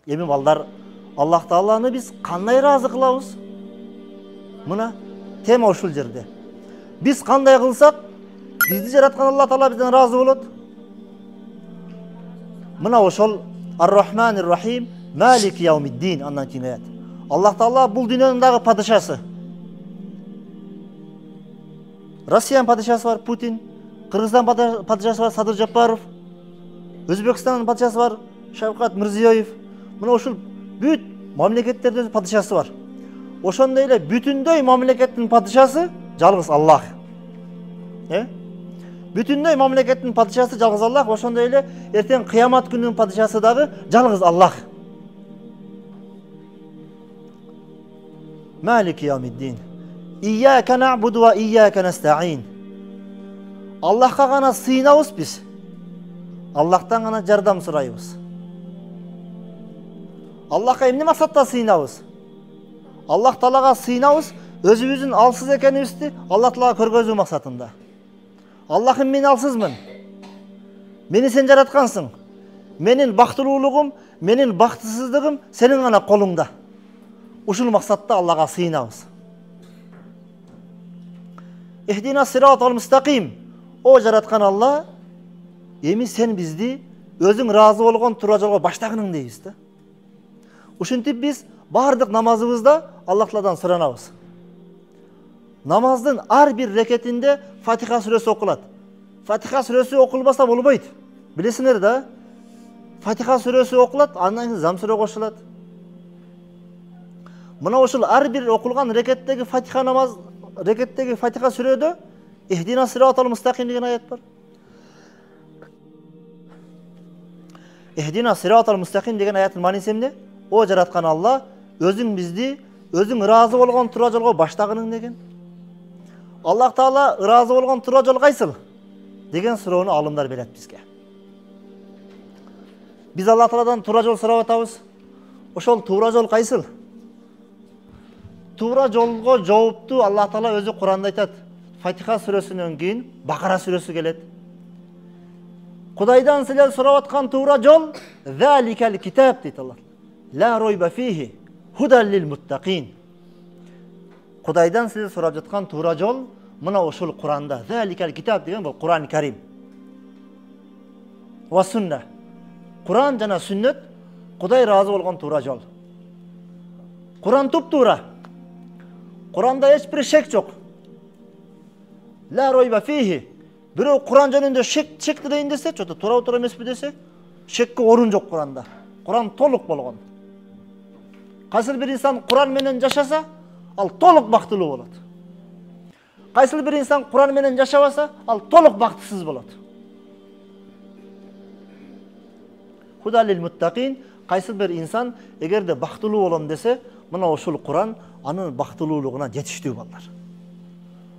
Эми балдар, Аллах Тааланы биз кандай ыраазы кылабыз? Мына тема ушул жерде. Биз кандай кылсак, бизди жараткан Аллах Таала бизден ыраазы болот. Мына ошол Ар-Рахманир Рахим, Малик Яумиддин андан кийин аят. Аллах Таала бул дүйнөнүн дагы падышасы. Россиянын падышасы бар Путин, Кыргызстан падышасы бар Садыр Жапаров, Өзбекстандын падышасы бар Шавкат Мирзиёев. Мына ушул бүт мамлекеттердин падышасы бар. Ошондой эле бүтүндөй мамлекеттин падышасы жалгыз Аллах. Бүтүндөй мамлекеттин падышасы жалгыз Аллах, ошондой эле эртең кыямат күнүнүн падышасы дагы жалгыз Аллах. Малик Яумиддин. Iyyaке na'budu ve iyyake nesta'in. Аллахка гана сыйынабыз биз. Аллахтан гана жардам сурайбыз. Аллахка эмне максатта сыйынабыз? Аллах Таалага сыйынабыз өзүбүздүн алсыз экенибизди Аллах Таалага көргөзүү максатында. Аллахым, мен алсызмын. Мени сен жараткансың. Менин бактылуулугум, менин бактысыздыгым сенин гана колуңда. Ушул максатта Аллага сыйынабыз. Ихдина сиратал мустаким. О жараткан Алла, эми сен бизди өзүң ыраазы болгон туура жолго баштагының дейбиз да. Ушинтип биз бардык намазыбызда Аллах Тааладан суранабыз. Намаздын ар бир рекетинде Фатиха сүрөсү окулат. Фатиха сүрөсү окулбаса болбойт. Билесиңер да? Фатиха сүрөсү окулат, андан кийин зам сүрө кошулат. Мына ошол ар бир окулган рекеттеги Фатиха намаз, рекеттеги Фатиха сүрөдө Ихдина сиратал мустаким деген аят бар. Ихдина сиратал мустаким деген аяттын мааниси эмне? О жараткан Алла, өзүң бизди өзүң ыраазы болгон туура жолго баштагының деген. Аллах Таала ыраазы болгон туура жол кайсыл? Деген суроону алымдар берет бизге. Биз Аллах Тааладан туура жол сурап атабыз. Ошол туура жол кайсыл? Туура жолго жоопту Аллах Таала өзү Куранда айтат. Фатиха сүрөсүнөн кийин Бакара сүрөсү келет. Кудайдан силер сурап аткан туура жол заликал китаб дейт Аллах. Ла ройба фихи худан лил муттакин. Кудайдан силер сурап жаткан туура жол мына ошол Куранда. Заликал китаб деген бул Куран Карим. Ва сунна. Куран жана сүннөт Кудай ыраазы болгон туура жол. Куран туп-туура. Куранда эч бир шек жок. Ла ройба фихи. Бирөө Куран жөнүндө шек дейин десе, чото туура эмеспи десе, шекке орун жок Куранда. Куран толук болгон. Кайсыл бир инсан Куран менен жашаса, ал толук бактылуу болот. Кайсыл бир инсан Куран менен жашабаса, ал толук бактысыз болот. Худалил муттакин, кайсыл бир инсан эгерде бактылуу болом десе, мына ошол Куран анын бактылуулугуна жетиштүү балдар.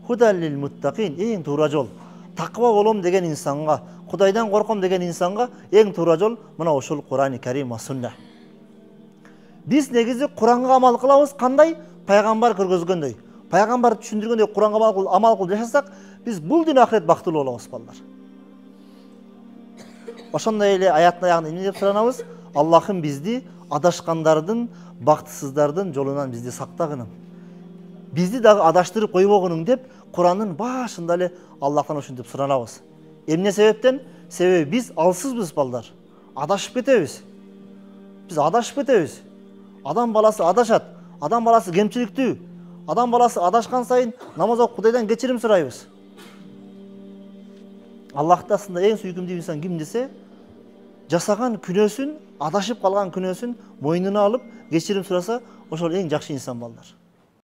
Худалил муттакин, эң туура жол. Таква болом деген инсанга, Кудайдан корком деген инсанга эң туура жол мына ошол Курани Карим ва сунна. Биз негизи Куранга амал кылабыз, кандай? Пайгамбар көргөзгөндөй. Пайгамбар түшүндүргөндөй Куранга амал кылып жашасак, биз бул дүйнө ахирет бактылуу болобуз балдар. Ошондой эле аяттын аягында эмне деп суранабыз? Аллахым бизди адашкандардын, бактысыздардын жолунан бизди сактагының. Бизди дагы адаштырып койбогунуң деп Курандын башында эле Аллахтан ушинтип суранабыз. Эмне себептен? Себеби биз алсызбыз балдар. Адашып кетебиз. Биз адашып кетебиз. Адам баласы адашат. Адам баласы кемчиликтүү. Адам баласы адашкан сайын намаз окуп Кудайдан кечирим сурайбыз. Аллахта асында эң сүйкүмдүү инсан ким десе, жасаган күнөөсүн, адашып калган күнөөсүн мойнуна алып кечирим сураса, ошол эң жакшы инсан балдар.